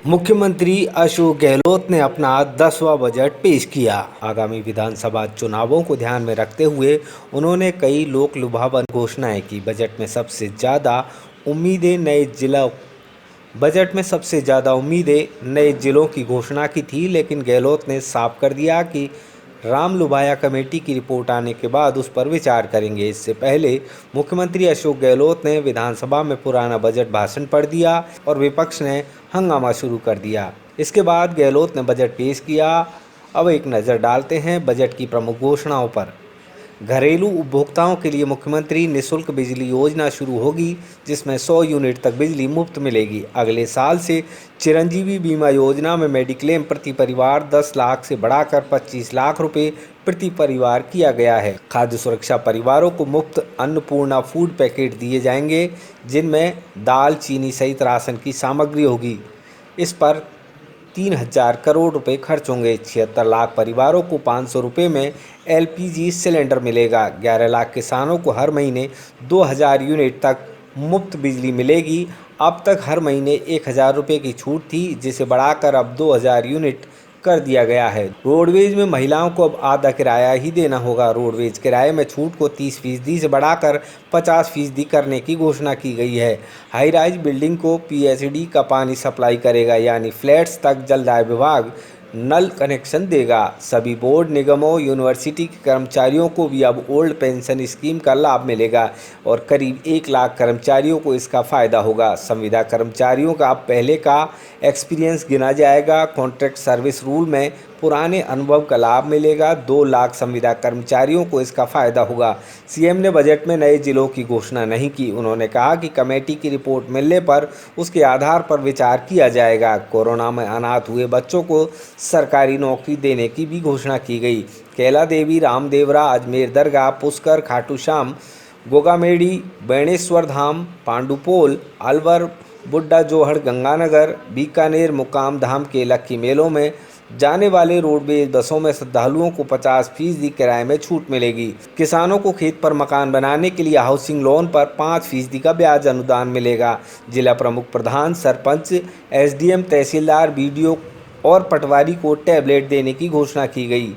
मुख्यमंत्री अशोक गहलोत ने अपना 10वां बजट पेश किया। आगामी विधानसभा चुनावों को ध्यान में रखते हुए उन्होंने कई लोक लुभावन घोषणाएं की। बजट में सबसे ज़्यादा उम्मीदें नए जिलों की घोषणा की थी, लेकिन गहलोत ने साफ कर दिया कि राम लुभाया कमेटी की रिपोर्ट आने के बाद उस पर विचार करेंगे। इससे पहले मुख्यमंत्री अशोक गहलोत ने विधानसभा में पुराना बजट भाषण पढ़ दिया और विपक्ष ने हंगामा शुरू कर दिया। इसके बाद गहलोत ने बजट पेश किया। अब एक नज़र डालते हैं बजट की प्रमुख घोषणाओं पर। घरेलू उपभोक्ताओं के लिए मुख्यमंत्री निःशुल्क बिजली योजना शुरू होगी, जिसमें 100 यूनिट तक बिजली मुफ्त मिलेगी। अगले साल से चिरंजीवी बीमा योजना में मेडिक्लेम प्रति परिवार 10 लाख से बढ़ाकर 25 लाख रुपए प्रति परिवार किया गया है। खाद्य सुरक्षा परिवारों को मुफ्त अन्नपूर्णा फूड पैकेट दिए जाएंगे, जिनमें दाल, चीनी सहित राशन की सामग्री होगी। इस पर 3000 करोड़ रुपए खर्च होंगे। 76 लाख परिवारों को 500 रुपये में LPG सिलेंडर मिलेगा। 11 लाख किसानों को हर महीने 2000 यूनिट तक मुफ्त बिजली मिलेगी। अब तक हर महीने 1000 रुपये की छूट थी, जिसे बढ़ाकर अब 2000 यूनिट कर दिया गया है। रोडवेज में महिलाओं को अब आधा किराया ही देना होगा। रोडवेज किराए में छूट को 30% से बढ़ाकर 50% करने की घोषणा की गई है। हाई राइज बिल्डिंग को PSD का पानी सप्लाई करेगा, यानी फ्लैट्स तक जलदाय विभाग नल कनेक्शन देगा। सभी बोर्ड, निगमों, यूनिवर्सिटी के कर्मचारियों को भी अब ओल्ड पेंशन स्कीम का लाभ मिलेगा और करीब 1 लाख कर्मचारियों को इसका फ़ायदा होगा। संविदा कर्मचारियों का अब पहले का एक्सपीरियंस गिना जाएगा। कॉन्ट्रैक्ट सर्विस रूल में पुराने अनुभव का लाभ मिलेगा। 2 लाख संविदा कर्मचारियों को इसका फ़ायदा होगा। सीएम ने बजट में नए जिलों की घोषणा नहीं की। उन्होंने कहा कि कमेटी की रिपोर्ट मिलने पर उसके आधार पर विचार किया जाएगा। कोरोना में अनाथ हुए बच्चों को सरकारी नौकरी देने की भी घोषणा की गई। कैला देवी, रामदेवरा, अजमेर दरगाह, पुष्कर, खाटू श्याम, गोगामेडी, बेणेश्वर धाम, पांडुपोल, अलवर, बुड्ढा जोहड़, गंगानगर, बीकानेर, मुकाम धाम के लक्की मेलों में जाने वाले रोडवेज बसों में श्रद्धालुओं को 50% किराए में छूट मिलेगी। किसानों को खेत पर मकान बनाने के लिए हाउसिंग लोन पर 5% का ब्याज अनुदान मिलेगा। जिला प्रमुख, प्रधान, सरपंच, SDM, तहसीलदार, BDO और पटवारी को टैबलेट देने की घोषणा की गई।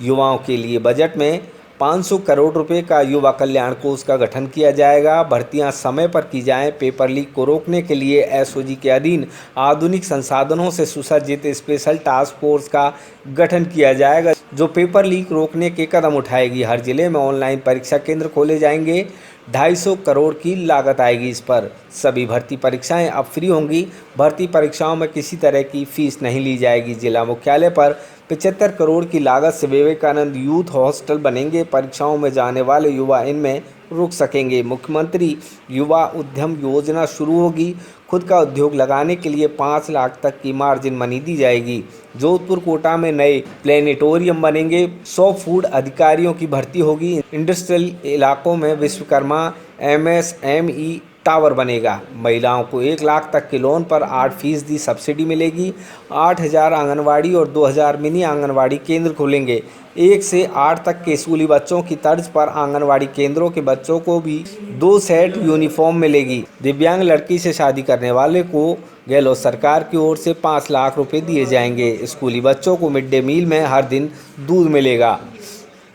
युवाओं के लिए बजट में 500 करोड़ रुपए का युवा कल्याण कोष का गठन किया जाएगा। भर्तियां समय पर की जाएं। पेपर लीक को रोकने के लिए SOG के अधीन आधुनिक संसाधनों से सुसज्जित स्पेशल टास्क फोर्स का गठन किया जाएगा, जो पेपर लीक रोकने के कदम उठाएगी। हर जिले में ऑनलाइन परीक्षा केंद्र खोले जाएंगे। 250 करोड़ की लागत आएगी इस पर। सभी भर्ती परीक्षाएं अब फ्री होंगी। भर्ती परीक्षाओं में किसी तरह की फीस नहीं ली जाएगी। जिला मुख्यालय पर 75 करोड़ की लागत से विवेकानंद यूथ हॉस्टल बनेंगे। परीक्षाओं में जाने वाले युवा इनमें रुक सकेंगे। मुख्यमंत्री युवा उद्यम योजना शुरू होगी। खुद का उद्योग लगाने के लिए 5 लाख तक की मार्जिन मनी दी जाएगी। जोधपुर, कोटा में नए प्लेनेटोरियम बनेंगे। 100 फूड अधिकारियों की भर्ती होगी। इंडस्ट्रियल इलाकों में विश्वकर्मा MSME टावर बनेगा। महिलाओं को 1 लाख तक के लोन पर 8% सब्सिडी मिलेगी। 8000 आंगनवाड़ी और 2000 मिनी आंगनवाड़ी केंद्र खुलेंगे। 1 से 8 तक के स्कूली बच्चों की तर्ज पर आंगनवाड़ी केंद्रों के बच्चों को भी 2 सेट यूनिफॉर्म मिलेगी। दिव्यांग लड़की से शादी करने वाले को गहलोत सरकार की ओर से 5 लाख रुपए दिए जाएंगे। स्कूली बच्चों को मिड डे मील में हर दिन दूध मिलेगा।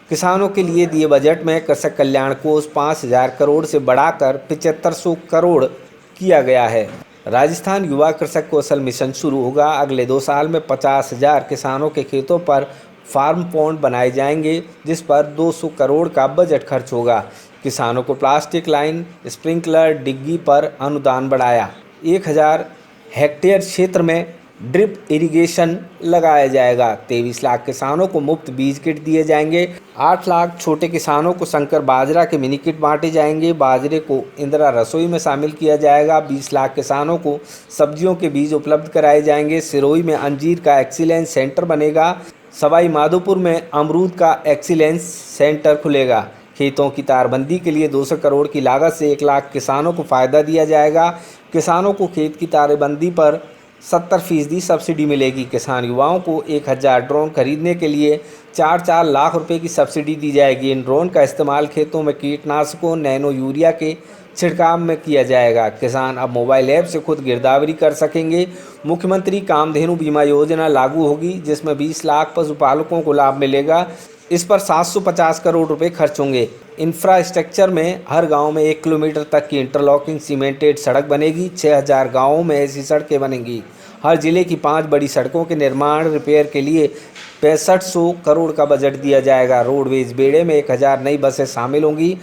किसानों के लिए दिए बजट में कृषक कल्याण कोष 5000 करोड़ से बढ़ाकर 7500 करोड़ किया गया है। राजस्थान युवा कृषक कौशल मिशन शुरू होगा। अगले 2 साल में 50,000 किसानों के खेतों पर फार्म पॉन्ड बनाए जाएंगे, जिस पर 200 करोड़ का बजट खर्च होगा। किसानों को प्लास्टिक लाइन, स्प्रिंकलर, डिग्गी पर अनुदान बढ़ाया। 1000 हेक्टेयर क्षेत्र में ड्रिप इरिगेशन लगाया जाएगा। 23 लाख किसानों को मुफ्त बीज किट दिए जाएंगे। 8 लाख छोटे किसानों को शंकर बाजरा के मिनी किट बांटे जाएंगे। बाजरे को इंदिरा रसोई में शामिल किया जाएगा। 20 लाख किसानों को सब्जियों के बीज उपलब्ध कराए जाएंगे। सिरोही में अंजीर का एक्सीलेंस सेंटर बनेगा। सवाई माधोपुर में अमरूद का एक्सीलेंस सेंटर खुलेगा। खेतों की तारबंदी के लिए 200 करोड़ की लागत से 1 लाख किसानों को फ़ायदा दिया जाएगा। किसानों को खेत की तारबंदी पर 70% सब्सिडी मिलेगी। किसान युवाओं को 1000 ड्रोन खरीदने के लिए 4-4 लाख रुपए की सब्सिडी दी जाएगी। इन ड्रोन का इस्तेमाल खेतों में कीटनाशकों, नैनो यूरिया के छिड़काव में किया जाएगा। किसान अब मोबाइल ऐप से खुद गिरदावरी कर सकेंगे। मुख्यमंत्री कामधेनु बीमा योजना लागू होगी, जिसमें 20 लाख पशुपालकों को लाभ मिलेगा। इस पर 750 करोड़ रुपए खर्च होंगे। इंफ्रास्ट्रक्चर में हर गांव में 1 किलोमीटर तक की इंटरलॉकिंग सीमेंटेड सड़क बनेगी। 6000 गांवों में ऐसी सड़कें बनेंगी। हर जिले की 5 बड़ी सड़कों के निर्माण रिपेयर के लिए 6500 करोड़ का बजट दिया जाएगा। रोडवेज बेड़े में 1000 नई बसें शामिल होंगी।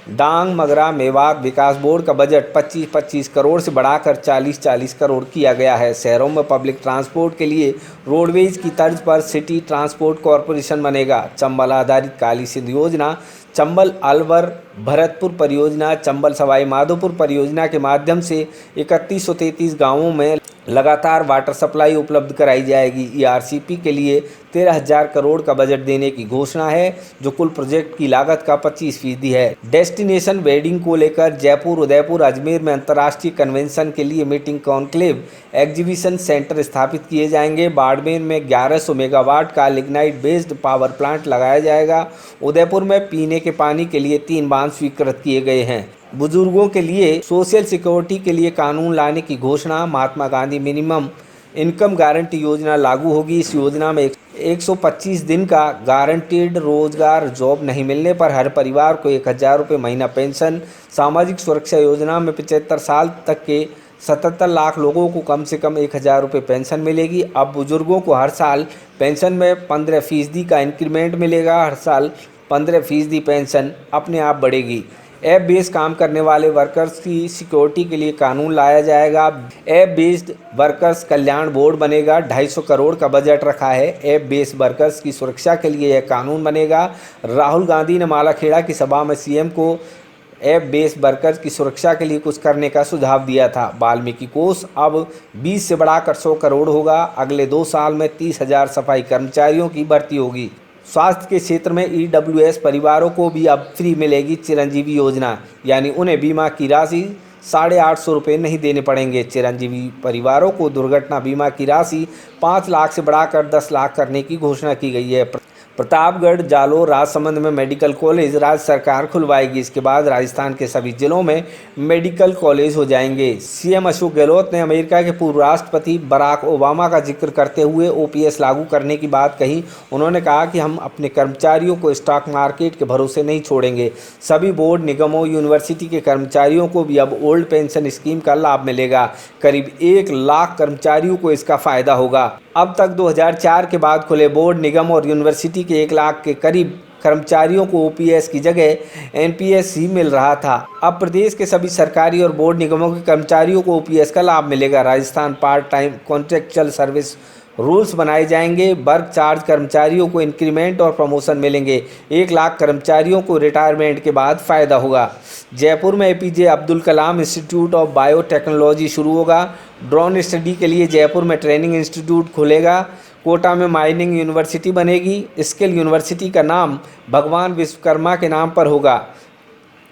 डांग, मगरा, मेवात विकास बोर्ड का बजट 25-25 करोड़ से बढ़ाकर 40-40 करोड़ किया गया है। शहरों में पब्लिक ट्रांसपोर्ट के लिए रोडवेज की तर्ज पर सिटी ट्रांसपोर्ट कॉरपोरेशन बनेगा। चंबल आधारित काली सिंध योजना, चंबल अलवर भरतपुर परियोजना, चंबल सवाई माधोपुर परियोजना के माध्यम से 3133 गांवों में लगातार वाटर सप्लाई उपलब्ध कराई जाएगी। ईआरसीपी के लिए 13,000 करोड़ का बजट देने की घोषणा है, जो कुल प्रोजेक्ट की लागत का 25% है। डेस्टिनेशन वेडिंग को लेकर जयपुर, उदयपुर, अजमेर में अंतर्राष्ट्रीय कन्वेंशन के लिए मीटिंग कॉन्क्लेव एग्जीबिशन सेंटर स्थापित किए जाएंगे। बाड़मेर में 1100 मेगावाट का लिग्नाइट बेस्ड पावर प्लांट लगाया जाएगा। उदयपुर में पीने के पानी के लिए 3 बांध स्वीकृत किए गए हैं। बुजुर्गों के लिए सोशल सिक्योरिटी के लिए कानून लाने की घोषणा। Mahatma Gandhi minimum income guarantee योजना लागू होगी। इस योजना में 125 दिन का गारंटीड रोजगार जॉब नहीं मिलने पर हर परिवार को 1000 रुपये महीना पेंशन। सामाजिक सुरक्षा योजना में 75 साल तक के 77 लाख लोगों को कम से कम 1000 रुपये पेंशन मिलेगी। अब बुजुर्गों को हर साल पेंशन में 15% का इंक्रीमेंट मिलेगा। हर साल 15% पेंशन अपने आप बढ़ेगी। ऐप बेस्ड काम करने वाले वर्कर्स की सिक्योरिटी के लिए कानून लाया जाएगा। ऐप बेस्ड वर्कर्स कल्याण बोर्ड बनेगा। 250 करोड़ का बजट रखा है। ऐप बेस्ड वर्कर्स की सुरक्षा के लिए यह कानून बनेगा। राहुल गांधी ने मालाखेड़ा की सभा में सीएम को ऐप बेस्ड वर्कर्स की सुरक्षा के लिए कुछ करने का सुझाव दिया था। वाल्मीकि कोष अब 20 से बढ़ाकर 100 करोड़ होगा। अगले 2 साल में 30,000 सफाई कर्मचारियों की भर्ती होगी। स्वास्थ्य के क्षेत्र में ईडब्ल्यूएस परिवारों को भी अब फ्री मिलेगी चिरंजीवी योजना, यानी उन्हें बीमा की राशि 850 रुपये नहीं देने पड़ेंगे। चिरंजीवी परिवारों को दुर्घटना बीमा की राशि 5 लाख से बढ़ाकर 10 लाख करने की घोषणा की गई है। प्रतापगढ़, जालोर, राजसमंद में मेडिकल कॉलेज राज्य सरकार खुलवाएगी। इसके बाद राजस्थान के सभी जिलों में मेडिकल कॉलेज हो जाएंगे। सीएम अशोक गहलोत ने अमेरिका के पूर्व राष्ट्रपति बराक ओबामा का जिक्र करते हुए ओपीएस लागू करने की बात कही। उन्होंने कहा कि हम अपने कर्मचारियों को स्टॉक मार्केट के भरोसे नहीं छोड़ेंगे। सभी बोर्ड, निगमों, यूनिवर्सिटी के कर्मचारियों को भी अब ओल्ड पेंशन स्कीम का लाभ मिलेगा। करीब 1 लाख कर्मचारियों को इसका फायदा होगा। अब तक 2004 के बाद खुले बोर्ड, निगम और यूनिवर्सिटी के 1 लाख के करीब कर्मचारियों को ओपीएस की जगह एनपीएस ही मिल रहा था। अब प्रदेश के सभी सरकारी और बोर्ड निगमों के कर्मचारियों को ओपीएस का लाभ मिलेगा। Rajasthan part time contractual service rules बनाए जाएंगे। वर्क चार्ज कर्मचारियों को इंक्रीमेंट और प्रमोशन मिलेंगे। 1 लाख कर्मचारियों को रिटायरमेंट के बाद फ़ायदा होगा। जयपुर में APJ Abdul Kalam institute of biotechnology शुरू होगा। ड्रोन स्टडी के लिए जयपुर में ट्रेनिंग इंस्टीट्यूट खुलेगा। कोटा में माइनिंग यूनिवर्सिटी बनेगी। स्किल यूनिवर्सिटी का नाम भगवान विश्वकर्मा के नाम पर होगा।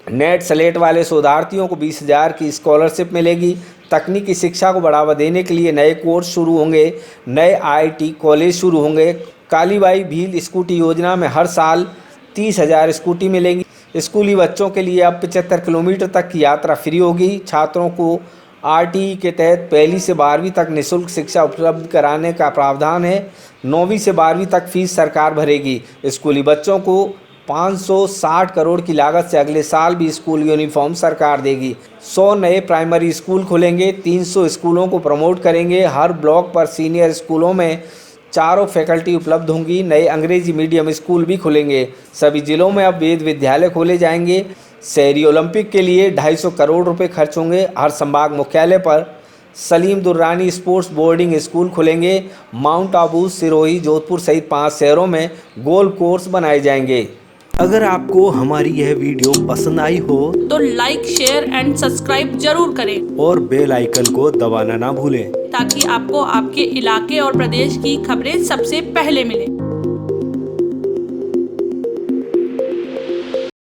नेट स्लेट वाले शोधार्थियों को 20,000 की स्कॉलरशिप मिलेगी। तकनीकी शिक्षा को बढ़ावा देने के लिए नए कोर्स शुरू होंगे। नए आईटी कॉलेज शुरू होंगे। कालीबाई भील स्कूटी योजना में हर साल 30,000 स्कूटी मिलेंगी। स्कूली बच्चों के लिए अब 75 किलोमीटर तक की यात्रा फ्री होगी। छात्रों को आरटीई के तहत 1ली से 12वीं तक निःशुल्क शिक्षा उपलब्ध कराने का प्रावधान है। 9वीं से 12वीं तक फीस सरकार भरेगी। स्कूली बच्चों को 560 करोड़ की लागत से अगले साल भी स्कूल यूनिफॉर्म सरकार देगी। 100 नए प्राइमरी स्कूल खुलेंगे। 300 स्कूलों को प्रमोट करेंगे। हर ब्लॉक पर सीनियर स्कूलों में 4 फैकल्टी उपलब्ध होंगी। नए अंग्रेजी मीडियम स्कूल भी खुलेंगे। सभी जिलों में अब वेद विद्यालय खोले जाएंगे। शहरी ओलंपिक के लिए 250 करोड़ रुपए खर्च होंगे। हर संभाग मुख्यालय पर Salim Durrani sports boarding school खुलेंगे। माउंट आबू, सिरोही, जोधपुर सहित 5 शहरों में गोल्फ कोर्स बनाए जाएंगे। अगर आपको हमारी यह वीडियो पसंद आई हो तो लाइक, शेयर एंड सब्सक्राइब जरूर करें और बेल आइकन को दबाना ना भूलें, ताकि आपको आपके इलाके और प्रदेश की खबरें सबसे पहले मिलें।